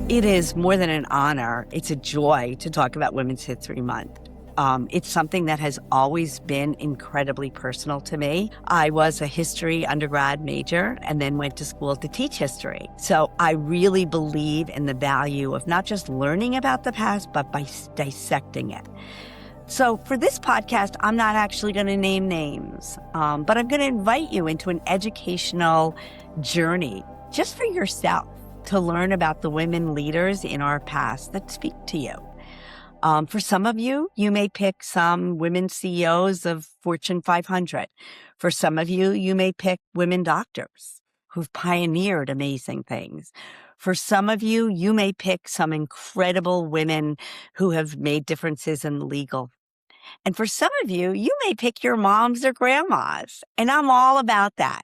It is more than an honor. It's a joy to talk about Women's History Month. It's something that has always been incredibly personal to me. I was a history undergrad major and then went to school to teach history. So I really believe in the value of not just learning about the past, but by dissecting it. So for this podcast, I'm not actually going to name names, but I'm going to invite you into an educational journey just for yourself to learn about the women leaders in our past that speak to you. For some of you, you may pick some women CEOs of Fortune 500. For some of you, you may pick women doctors who've pioneered amazing things. For some of you, you may pick some incredible women who have made differences in the legal. And for some of you, you may pick your moms or grandmas. And I'm all about that.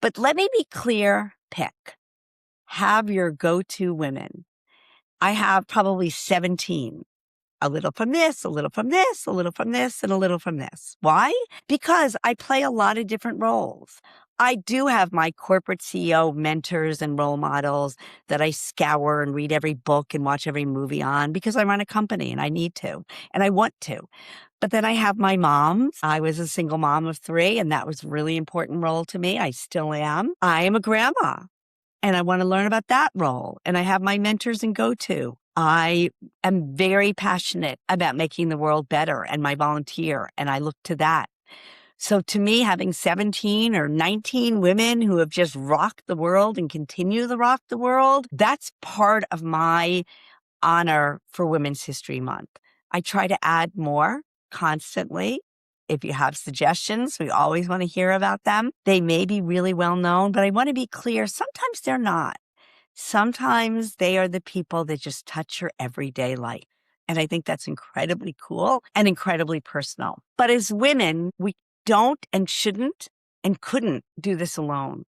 But let me be clear, pick. Have your go-to women. I have probably 17. A little from this, a little from this, a little from this, and a little from this. Why? Because I play a lot of different roles. I do have my corporate CEO mentors and role models that I scour and read every book and watch every movie on because I run a company and I need to, and I want to. But then I have my moms. I was a single mom of 3, and that was a really important role to me. I still am. I am a grandma, and I want to learn about that role. And I have my mentors and go-to. I am very passionate about making the world better and my volunteer, and I look to that. So to me, having 17 or 19 women who have just rocked the world and continue to rock the world, that's part of my honor for Women's History Month. I try to add more constantly. If you have suggestions, we always want to hear about them. They may be really well known, but I want to be clear, sometimes they're not. Sometimes they are the people that just touch your everyday life. And I think that's incredibly cool and incredibly personal. But as women, we don't and shouldn't and couldn't do this alone.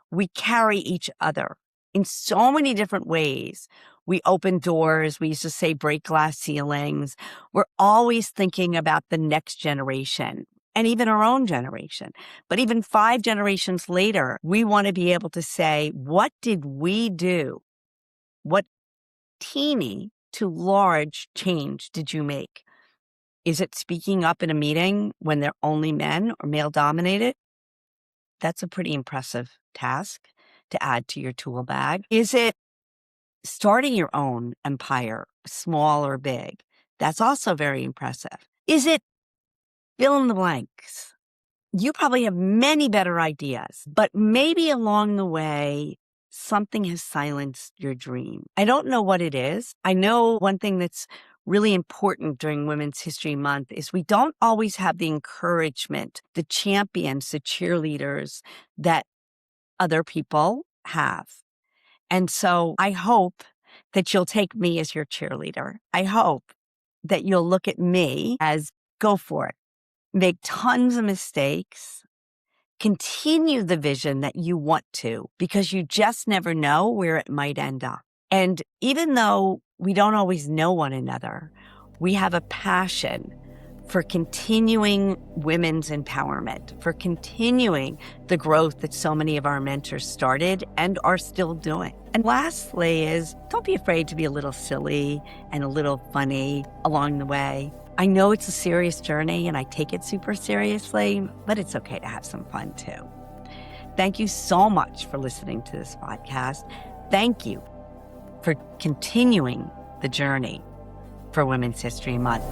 We carry each other in so many different ways. We open doors. We used to say break glass ceilings. We're always thinking about the next generation and even our own generation. But even 5 generations later, we want to be able to say, what did we do? What teeny to large change did you make? Is it speaking up in a meeting when they're only men or male dominated? That's a pretty impressive task to add to your tool bag. Is it starting your own empire, small or big? That's also very impressive. Is it fill in the blanks? You probably have many better ideas, but maybe along the way, something has silenced your dream. I don't know what it is. I know one thing that's really important during Women's History Month is we don't always have the encouragement, the champions, the cheerleaders that other people have. And so I hope that you'll take me as your cheerleader. I hope that you'll look at me as go for it. Make tons of mistakes. Continue the vision that you want to, because you just never know where it might end up. And even though we don't always know one another, we have a passion for continuing women's empowerment, for continuing the growth that so many of our mentors started and are still doing. And lastly is, don't be afraid to be a little silly and a little funny along the way. I know it's a serious journey and I take it super seriously, but it's okay to have some fun too. Thank you so much for listening to this podcast. Thank you for continuing the journey for Women's History Month.